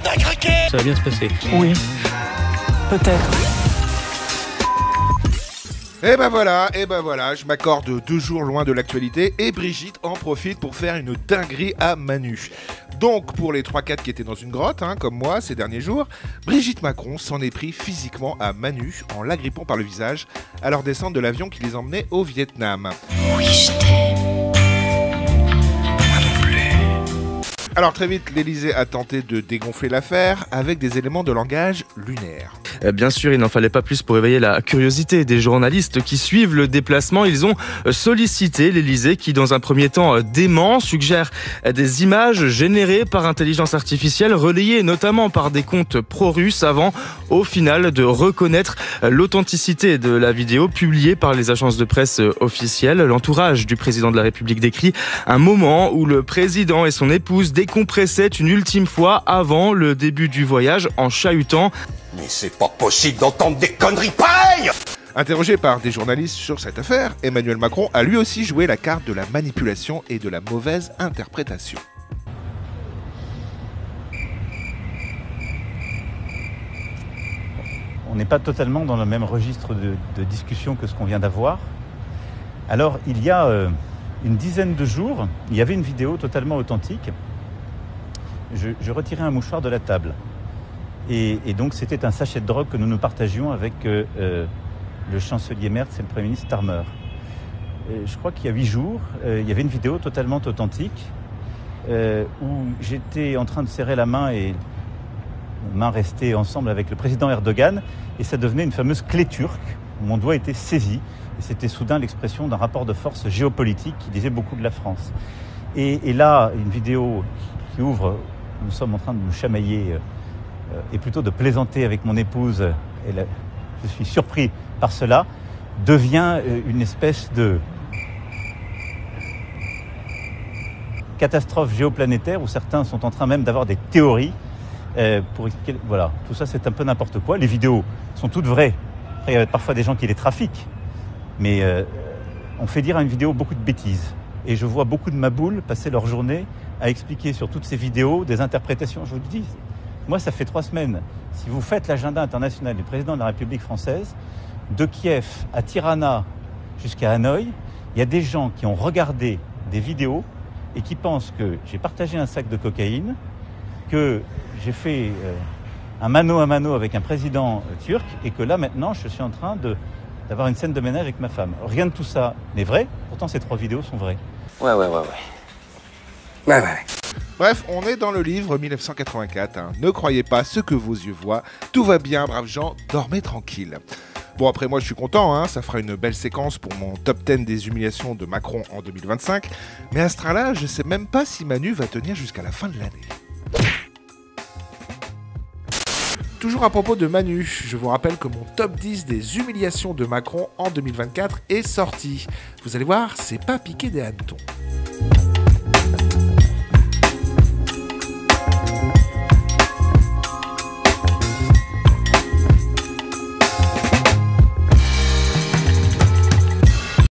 t'as craqué. Ça va bien se passer. Oui, peut-être. Et ben voilà, je m'accorde 2 jours loin de l'actualité et Brigitte en profite pour faire une dinguerie à Manu. Donc pour les 3-4 qui étaient dans une grotte, comme moi ces derniers jours, Brigitte Macron s'en est pris physiquement à Manu en l'agrippant par le visage à leur descente de l'avion qui les emmenait au Vietnam. Oui, je t'aime. Alors très vite, l'Elysée a tenté de dégonfler l'affaire avec des éléments de langage lunaire. Bien sûr, il n'en fallait pas plus pour éveiller la curiosité des journalistes qui suivent le déplacement. Ils ont sollicité l'Elysée qui, dans un premier temps, dément, suggère des images générées par intelligence artificielle, relayées notamment par des comptes pro-russes avant, au final, de reconnaître l'authenticité de la vidéo publiée par les agences de presse officielles. L'entourage du président de la République décrit un moment où le président et son épouse décompressaient une ultime fois avant le début du voyage en chahutant. Mais c'est pas possible d'entendre des conneries pareilles. Interrogé par des journalistes sur cette affaire, Emmanuel Macron a lui aussi joué la carte de la manipulation et de la mauvaise interprétation. On n'est pas totalement dans le même registre de discussion que ce qu'on vient d'avoir. Alors, il y a une dizaine de jours, il y avait une vidéo totalement authentique. Je retirais un mouchoir de la table. Et donc, c'était un sachet de drogue que nous partagions avec le chancelier Merz et le Premier ministre Starmer. Je crois qu'il y a 8 jours, il y avait une vidéo totalement authentique où j'étais en train de serrer la main et nos mains restaient ensemble avec le président Erdogan et ça devenait une fameuse clé turque où mon doigt était saisi. Et c'était soudain l'expression d'un rapport de force géopolitique qui disait beaucoup de la France. Et là, une vidéo qui ouvre, nous sommes en train de nous chamailler et plutôt de plaisanter avec mon épouse, et là, je suis surpris par cela, devient une espèce de catastrophe géoplanétaire où certains sont en train même d'avoir des théories pour expliquer. Voilà, tout ça c'est un peu n'importe quoi. Les vidéos sont toutes vraies. Après, il y a parfois des gens qui les trafiquent, mais on fait dire à une vidéo beaucoup de bêtises. Et je vois beaucoup de maboules passer leur journée à expliquer sur toutes ces vidéos des interprétations. Je vous le dis, moi ça fait 3 semaines. Si vous faites l'agenda international du président de la République française, de Kiev à Tirana jusqu'à Hanoï, il y a des gens qui ont regardé des vidéos et qui pensent que j'ai partagé un sac de cocaïne, que j'ai fait un mano à mano avec un président turc et que là maintenant je suis en train d'avoir une scène de ménage avec ma femme. Rien de tout ça n'est vrai, pourtant ces 3 vidéos sont vraies. Ouais. Bref, on est dans le livre 1984. Ne croyez pas ce que vos yeux voient. Tout va bien, braves gens, dormez tranquille. Bon, après moi je suis content, ça fera une belle séquence pour mon top 10 des humiliations de Macron en 2025. Mais à ce train-là, je sais même pas si Manu va tenir jusqu'à la fin de l'année. Toujours à propos de Manu, je vous rappelle que mon top 10 des humiliations de Macron en 2024 est sorti. Vous allez voir, c'est pas piqué des hannetons.